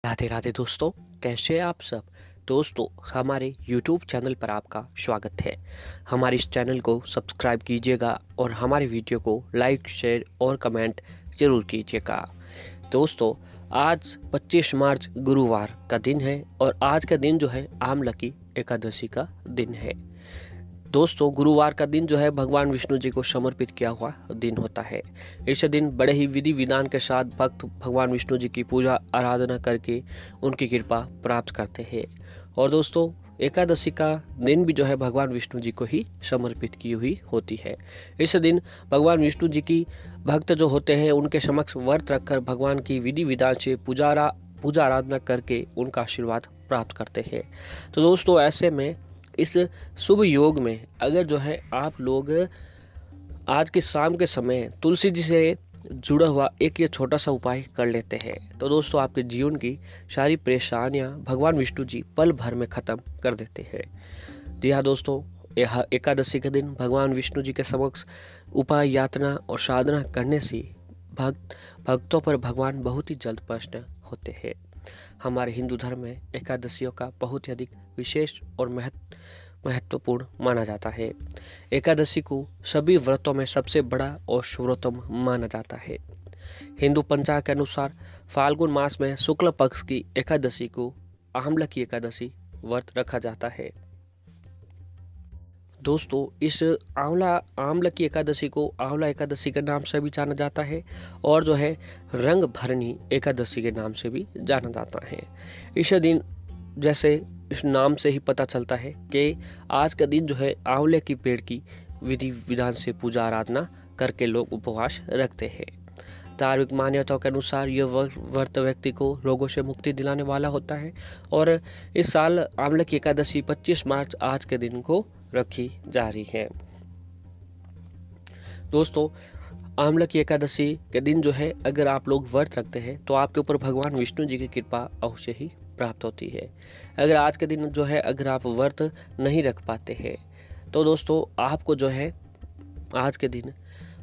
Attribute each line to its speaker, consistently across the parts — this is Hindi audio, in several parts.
Speaker 1: राधे राधे दोस्तों, कैसे हैं आप सब। दोस्तों, हमारे YouTube चैनल पर आपका स्वागत है। हमारे इस चैनल को सब्सक्राइब कीजिएगा और हमारे वीडियो को लाइक, शेयर और कमेंट ज़रूर कीजिएगा। दोस्तों, आज 25 मार्च गुरुवार का दिन है और आज का दिन जो है आमलकी एकादशी का दिन है। दोस्तों, गुरुवार का दिन जो है भगवान विष्णु जी को समर्पित किया हुआ दिन होता है। इस दिन बड़े ही विधि विधान के साथ भक्त भगवान विष्णु जी की पूजा आराधना करके उनकी कृपा प्राप्त करते हैं। और दोस्तों, एकादशी का दिन भी जो है भगवान विष्णु जी को ही समर्पित की हुई होती है। इस दिन भगवान विष्णु जी की भक्त जो होते हैं उनके समक्ष व्रत रखकर भगवान की विधि विधान से पूजा आराधना करके उनका आशीर्वाद प्राप्त करते हैं। तो दोस्तों, ऐसे में इस शुभ योग में अगर जो है आप लोग आज के शाम के समय तुलसी जी से जुड़ा हुआ एक ये छोटा सा उपाय कर लेते हैं तो दोस्तों आपके जीवन की सारी परेशानियां भगवान विष्णु जी पल भर में ख़त्म कर देते हैं। जी हाँ दोस्तों, यह एकादशी के दिन भगवान विष्णु जी के समक्ष उपाय यातना और साधना करने से भक्तों पर भगवान बहुत ही जल्द प्रसन्न होते हैं। हमारे हिंदू धर्म में एकादशियों का बहुत ही अधिक विशेष और महत्वपूर्ण माना जाता है। एकादशी को सभी व्रतों में सबसे बड़ा और सर्वोत्तम माना जाता है। हिंदू पंचांग के अनुसार फाल्गुन मास में शुक्ल पक्ष की एकादशी को आमलकी एकादशी व्रत रखा जाता है। दोस्तों, इस आमलकी एकादशी को आंवला एकादशी के नाम से भी जाना जाता है और जो है रंग भरनी एकादशी के नाम से भी जाना जाता है। इस दिन जैसे इस नाम से ही पता चलता है कि आज का दिन जो है आंवले की पेड़ की विधि विधान से पूजा आराधना करके लोग उपवास रखते हैं। धार्मिक मान्यताओं के अनुसार यह व्रत व्यक्ति को रोगों से मुक्ति दिलाने वाला होता है और इस साल आंवले की एकादशी 25 मार्च आज के दिन को रखी जा रही है। दोस्तों, आंवला की एकादशी के दिन जो है अगर आप लोग व्रत रखते हैं तो आपके ऊपर भगवान विष्णु जी की कृपा अवश्य ही प्राप्त होती है। अगर आज के दिन जो है अगर आप व्रत नहीं रख पाते हैं तो दोस्तों आपको जो है आज के दिन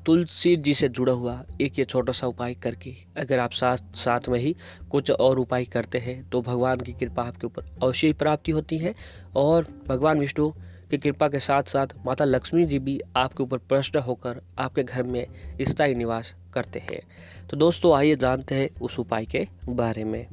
Speaker 1: तुलसी जी से जुड़ा हुआ एक ये छोटा सा उपाय करके अगर आप साथ में ही कुछ और उपाय करते हैं तो भगवान की कृपा आपके ऊपर अवश्य ही प्राप्ति होती है और भगवान विष्णु की कृपा के साथ साथ माता लक्ष्मी जी भी आपके ऊपर प्रसन्न होकर आपके घर में स्थायी निवास करते हैं। तो दोस्तों, आइए जानते हैं उस उपाय के बारे में।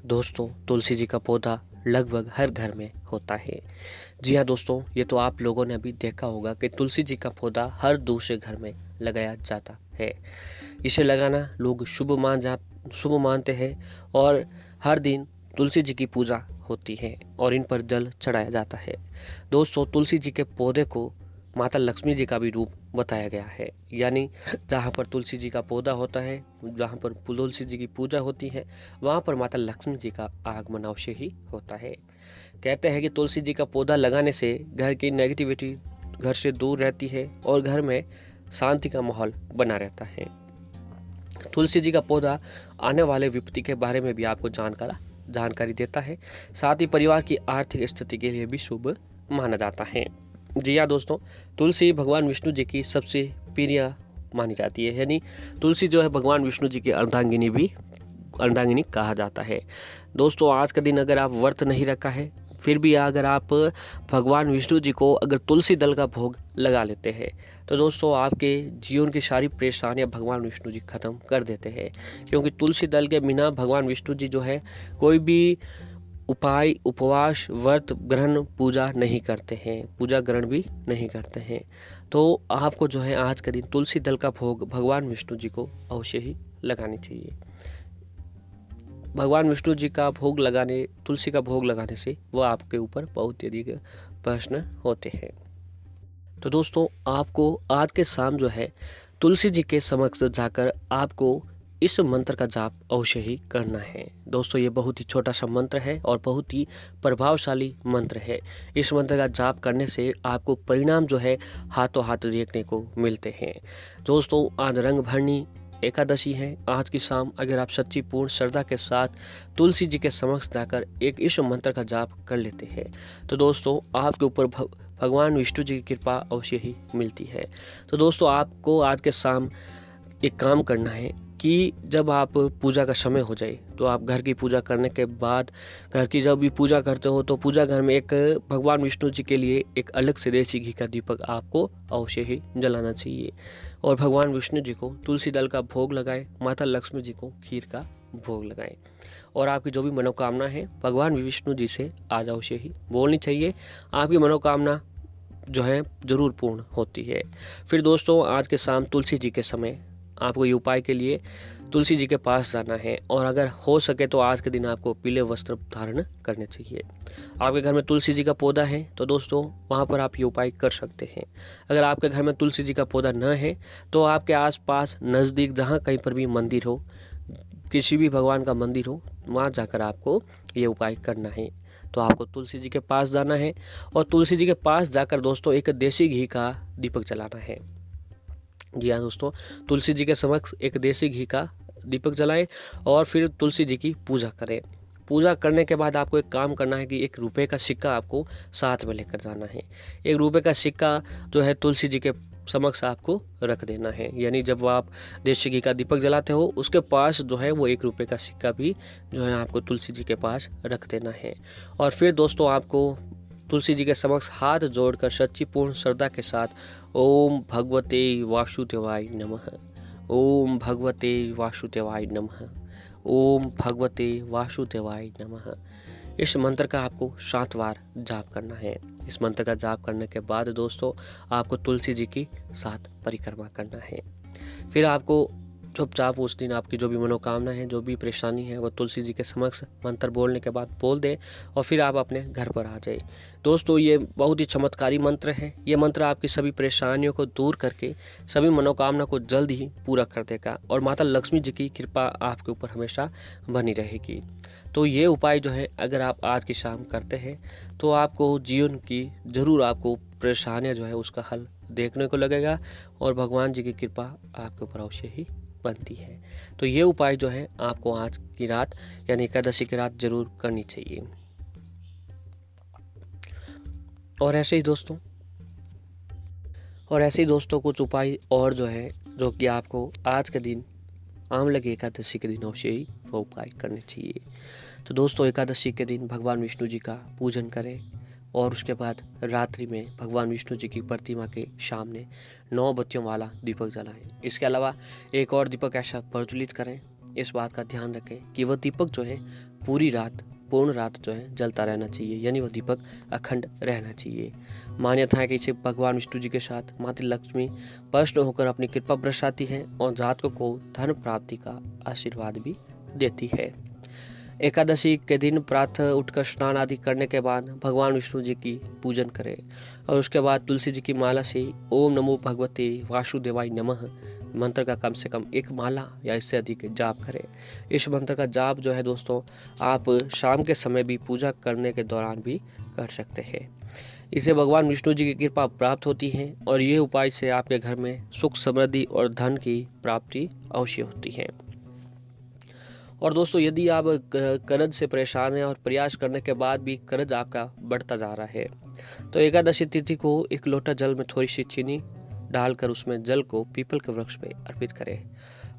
Speaker 1: दोस्तों, तुलसी जी का पौधा लगभग हर घर में होता है। जी हाँ दोस्तों, ये तो आप लोगों ने अभी देखा होगा कि तुलसी जी का पौधा हर दूसरे घर में लगाया जाता है। इसे लगाना लोग शुभ मानते हैं और हर दिन तुलसी जी की पूजा होती है और इन पर जल चढ़ाया जाता है। दोस्तों, तुलसी जी के पौधे को माता लक्ष्मी जी का भी रूप बताया गया है, यानी जहाँ पर तुलसी जी का पौधा होता है, जहाँ पर तुलसी जी की पूजा होती है, वहाँ पर माता लक्ष्मी जी का आगमन अवश्य ही होता है। कहते हैं कि तुलसी जी का पौधा लगाने से घर की नेगेटिविटी घर से दूर रहती है और घर में शांति का माहौल बना रहता है। तुलसी जी का पौधा आने वाले विपत्ति के बारे में भी आपको जानकारी देता है, साथ ही परिवार की आर्थिक स्थिति के लिए भी शुभ माना जाता है। जी हाँ दोस्तों, तुलसी भगवान विष्णु जी की सबसे प्रिय मानी जाती है, यानी तुलसी जो है भगवान विष्णु जी की अर्धांगिनी कहा जाता है। दोस्तों, आज का दिन अगर आप व्रत नहीं रखा है फिर भी अगर आप भगवान विष्णु जी को अगर तुलसी दल का भोग लगा लेते हैं तो दोस्तों आपके जीवन की सारी परेशानियां भगवान विष्णु जी खत्म कर देते हैं, क्योंकि तुलसी दल के बिना भगवान विष्णु जी जो है कोई भी उपाय उपवास व्रत ग्रहण पूजा नहीं करते हैं, पूजा ग्रहण भी नहीं करते हैं। तो आपको जो है आज के दिन तुलसी दल का भोग भगवान विष्णु जी को अवश्य ही लगानी चाहिए। भगवान विष्णु जी का भोग लगाने तुलसी का भोग लगाने से वह आपके ऊपर बहुत अधिक प्रसन्न होते हैं। तो दोस्तों, आपको आज के शाम जो है तुलसी जी के समक्ष जाकर आपको इस मंत्र का जाप अवश्य ही करना है। दोस्तों, ये बहुत ही छोटा सा मंत्र है और बहुत ही प्रभावशाली मंत्र है। इस मंत्र का जाप करने से आपको परिणाम जो है हाथों हाथ देखने को मिलते हैं। दोस्तों, आज रंग भरनी एकादशी है। आज की शाम अगर आप सच्ची पूर्ण श्रद्धा के साथ तुलसी जी के समक्ष जाकर एक इस मंत्र का जाप कर लेते हैं तो दोस्तों आपके ऊपर भगवान विष्णु जी की कृपा अवश्य ही मिलती है। तो दोस्तों, आपको आज के शाम एक काम करना है कि जब आप पूजा का समय हो जाए तो आप घर की पूजा करने के बाद, घर की जब भी पूजा करते हो तो पूजा घर में एक भगवान विष्णु जी के लिए एक अलग से देसी घी का दीपक आपको अवश्य ही जलाना चाहिए। और भगवान विष्णु जी को तुलसी दल का भोग लगाएं, माता लक्ष्मी जी को खीर का भोग लगाएं। और आपकी जो भी मनोकामना है भगवान विष्णु जी से आज अवश्य ही बोलनी चाहिए, आपकी मनोकामना जो है जरूर पूर्ण होती है। फिर दोस्तों आज के शाम तुलसी जी के समय आपको ये उपाय के लिए तुलसी जी के पास जाना है, और अगर हो सके तो आज के दिन आपको पीले वस्त्र धारण करने चाहिए। आपके घर में तुलसी जी का पौधा है तो दोस्तों वहाँ पर आप ये उपाय कर सकते हैं। अगर आपके घर में तुलसी जी का पौधा न है तो आपके आसपास नज़दीक जहाँ कहीं पर भी मंदिर हो, किसी भी भगवान का मंदिर हो, वहाँ जाकर आपको ये उपाय करना है। तो आपको तुलसी जी के पास जाना है और तुलसी जी के पास जाकर दोस्तों एक देसी घी का दीपक जलाना है। जी हाँ दोस्तों, तुलसी जी के समक्ष एक देसी घी का दीपक जलाएं और फिर तुलसी जी की पूजा करें। पूजा करने के बाद आपको एक काम करना है कि 1 रुपये का सिक्का आपको साथ में लेकर जाना है। 1 रुपये का सिक्का जो है तुलसी जी के समक्ष आपको रख देना है, यानी जब आप देसी घी का दीपक जलाते हो उसके पास जो है वो 1 रुपये का सिक्का भी जो है आपको तुलसी जी के पास रख देना है। और फिर दोस्तों आपको तुलसी जी के समक्ष हाथ जोड़कर सच्ची पूर्ण श्रद्धा के साथ ओम भगवते वासुदेवाय नमः, ओम भगवते वासुदेवाय नमः, ओम भगवते वासुदेवाय नमः, इस मंत्र का आपको 7 बार जाप करना है। इस मंत्र का जाप करने के बाद दोस्तों आपको तुलसी जी की 7 परिक्रमा करना है। फिर आपको चुपचाप उस दिन आपकी जो भी मनोकामना है, जो भी परेशानी है, वो तुलसी जी के समक्ष मंत्र बोलने के बाद बोल दे और फिर आप अपने घर पर आ जाए। दोस्तों ये बहुत ही चमत्कारी मंत्र है। ये मंत्र आपकी सभी परेशानियों को दूर करके सभी मनोकामना को जल्द ही पूरा कर देगा और माता लक्ष्मी जी की कृपा आपके ऊपर हमेशा बनी रहेगी। तो ये उपाय जो है अगर आप आज की शाम करते हैं तो आपको जीवन की ज़रूर आपको परेशानियाँ जो है उसका हल देखने को लगेगा और भगवान जी की कृपा आपके ऊपर अवश्य ही बनती है। तो ये उपाय जो है आपको आज की रात यानी एकादशी की रात जरूर करनी चाहिए। और ऐसे ही दोस्तों कुछ उपाय और जो है जो कि आपको आज के दिन आंवले की एकादशी के दिन अवश्य ही वो उपाय करने चाहिए। तो दोस्तों एकादशी के दिन भगवान विष्णु जी का पूजन करें और उसके बाद रात्रि में भगवान विष्णु जी की प्रतिमा के सामने 9 बत्तियों वाला दीपक जलाएं। इसके अलावा एक और दीपक ऐसा प्रज्वलित करें, इस बात का ध्यान रखें कि वह दीपक जो है पूर्ण रात जो है जलता रहना चाहिए, यानी वह दीपक अखंड रहना चाहिए। मान्यता है कि इसे भगवान विष्णु जी के साथ माता लक्ष्मी प्रसन्न होकर अपनी कृपा बरसाती है और जातकों को धन प्राप्ति का आशीर्वाद भी देती है। एकादशी के दिन प्रातः उठकर स्नान आदि करने के बाद भगवान विष्णु जी की पूजन करें और उसके बाद तुलसी जी की माला से ओम नमो भगवते वासुदेवाय नमः मंत्र का कम से कम 1 माला या इससे अधिक जाप करें। इस मंत्र का जाप जो है दोस्तों आप शाम के समय भी पूजा करने के दौरान भी कर सकते हैं। इससे भगवान विष्णु जी की कृपा प्राप्त होती है और ये उपाय से आपके घर में सुख समृद्धि और धन की प्राप्ति अवश्य होती है। और दोस्तों यदि आप कर्ज से परेशान हैं और प्रयास करने के बाद भी कर्ज आपका बढ़ता जा रहा है तो एकादशी तिथि को 1 लोटा जल में थोड़ी सी चीनी डालकर उसमें जल को पीपल के वृक्ष पे अर्पित करें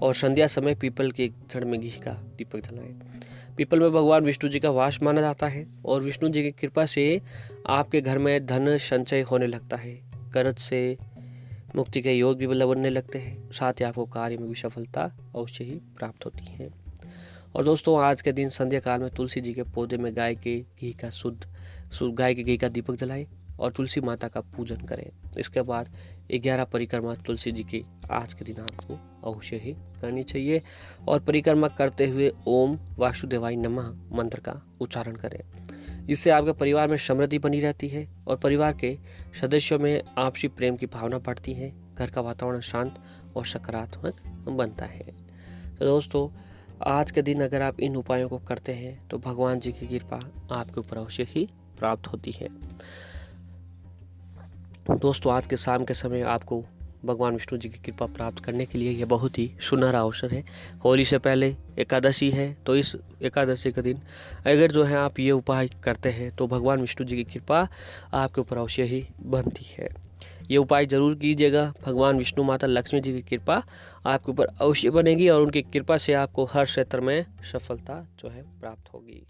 Speaker 1: और संध्या समय पीपल के एक जड़ में घी का दीपक जलाएं। पीपल में भगवान विष्णु जी का वास माना जाता है और विष्णु जी की कृपा से आपके घर में धन संचय होने लगता है, कर्ज से मुक्ति के योग भी बनने लगते हैं, साथ ही आपको कार्य में भी सफलता अवश्य ही प्राप्त होती है। और दोस्तों आज के दिन संध्या काल में तुलसी जी के पौधे में गाय के घी का दीपक जलाएं और तुलसी माता का पूजन करें। इसके बाद 11 परिक्रमा तुलसी जी की आज के दिन आपको अवश्य ही करनी चाहिए और परिक्रमा करते हुए ओम वासुदेवाय नमः मंत्र का उच्चारण करें। इससे आपके परिवार में समृद्धि बनी रहती है और परिवार के सदस्यों में आपसी प्रेम की भावना बढ़ती है, घर का वातावरण शांत और सकारात्मक बनता है। तो दोस्तों आज के दिन अगर आप इन उपायों को करते हैं तो भगवान जी की कृपा आपके ऊपर अवश्य ही प्राप्त होती है। दोस्तों आज के शाम के समय आपको भगवान विष्णु जी की कृपा प्राप्त करने के लिए यह बहुत ही सुनहरा अवसर है। होली से पहले एकादशी है तो इस एकादशी के दिन अगर जो है आप ये उपाय करते हैं तो भगवान विष्णु जी की कृपा आपके ऊपर अवश्य ही बनती है। ये उपाय जरूर कीजिएगा। भगवान विष्णु माता लक्ष्मी जी की कृपा आपके ऊपर अवश्य बनेगी और उनकी कृपा से आपको हर क्षेत्र में सफलता जो है प्राप्त होगी।